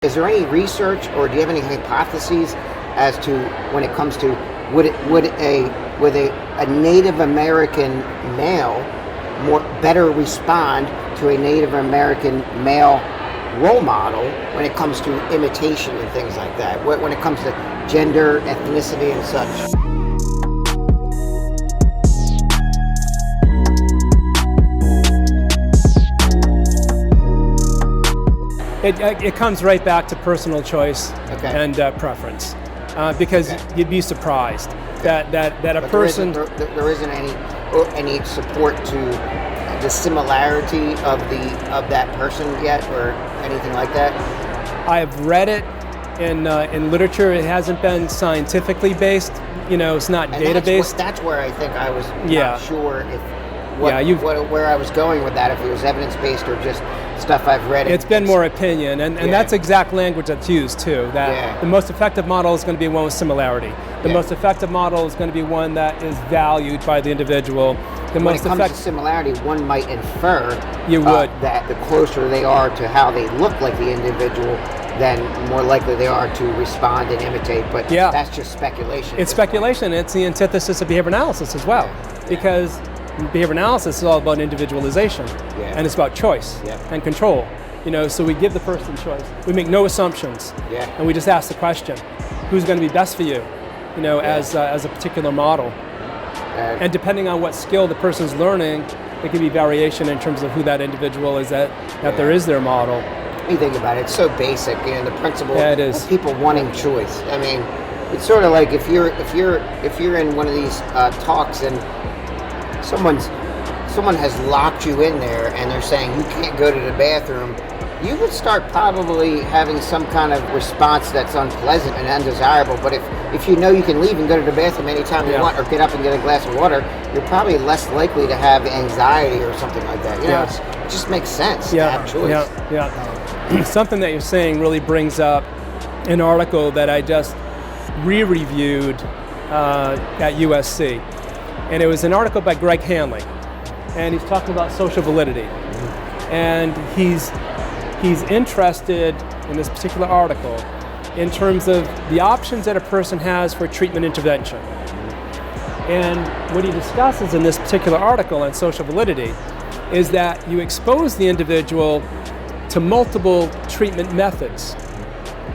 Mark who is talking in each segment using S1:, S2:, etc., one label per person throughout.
S1: Is there any research, or do you have any hypotheses as to when it comes to would a Native American male better respond to a Native American male role model when it comes to imitation and things like that, when it comes to gender, ethnicity, and such?
S2: It comes right back to personal choice and preference, because you'd be surprised that a person
S1: there isn't any support to the similarity of that person yet, or anything like that.
S2: I've read it in literature. It hasn't been scientifically based. It's not data-based.
S1: That's where I think I was not sure if where I was going with that, if it was evidence-based or just stuff I've read.
S2: It's been more opinion, and that's exact language that's used too, that the most effective model is going to be one with similarity. The most effective model is going to be one that is valued by the individual.
S1: When it comes to similarity, one might infer that the closer they are to how they look like the individual, then more likely they are to respond and imitate, but that's just speculation.
S2: It's speculation. It's the antithesis of behavior analysis as well, because behavior analysis is all about individualization, and it's about choice and control. So we give the person choice. We make no assumptions, and we just ask the question: who's going to be best for you? As a particular model. And depending on what skill the person's learning, there can be variation in terms of who that individual is that there is their model.
S1: When you think about it, it's so basic, the principle
S2: of
S1: people wanting choice. I mean, it's sort of like if you're in one of these talks and someone has locked you in there and they're saying you can't go to the bathroom, you would start probably having some kind of response that's unpleasant and undesirable. But if you know you can leave and go to the bathroom anytime you want, or get up and get a glass of water, you're probably less likely to have anxiety or something like that. It just makes sense to have choice.
S2: Something that you're saying really brings up an article that I just re-reviewed at USC. And it was an article by Greg Hanley. And he's talking about social validity. And he's interested in this particular article in terms of the options that a person has for treatment intervention. And what he discusses in this particular article on social validity is that you expose the individual to multiple treatment methods.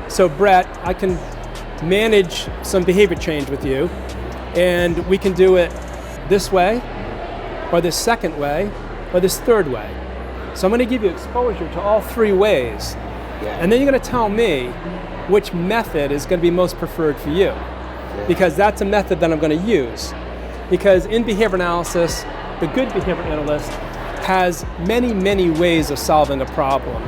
S2: So Brett, I can manage some behavior change with you, and we can do it this way, or this second way, or this third way. So I'm going to give you exposure to all three ways, and then you're going to tell me which method is going to be most preferred for you, because that's a method that I'm going to use. Because in behavior analysis, the good behavior analyst has many, many ways of solving a problem,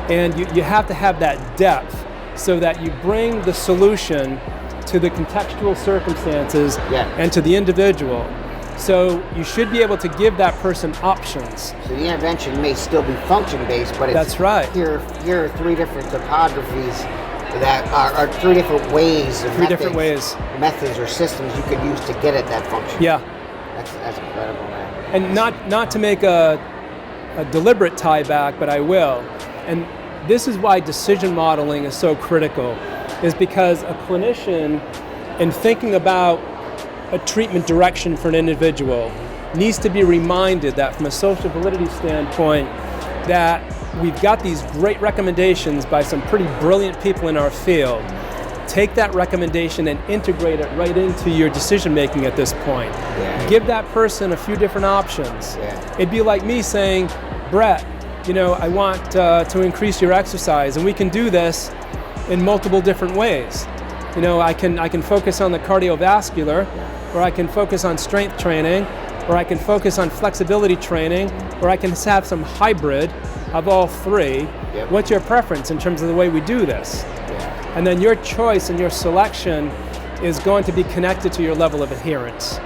S2: and you have to have that depth so that you bring the solution to the contextual circumstances and to the individual. So you should be able to give that person options.
S1: So the intervention may still be function-based, but
S2: that's right.
S1: Here are three different topographies that are three different ways of methods or systems you could use to get at that function.
S2: Yeah.
S1: That's incredible, man.
S2: And not to make a deliberate tie back, but I will. And this is why decision modeling is so critical, is because a clinician, in thinking about a treatment direction for an individual, needs to be reminded that from a social validity standpoint, that we've got these great recommendations by some pretty brilliant people in our field. Take that recommendation and integrate it right into your decision making at this point. Give that person a few different options. It'd be like me saying, Brett, I want to increase your exercise, and we can do this in multiple different ways. I can focus on the cardiovascular, or I can focus on strength training, or I can focus on flexibility training, or I can have some hybrid of all three. What's your preference in terms of the way we do this? And then your choice and your selection is going to be connected to your level of adherence.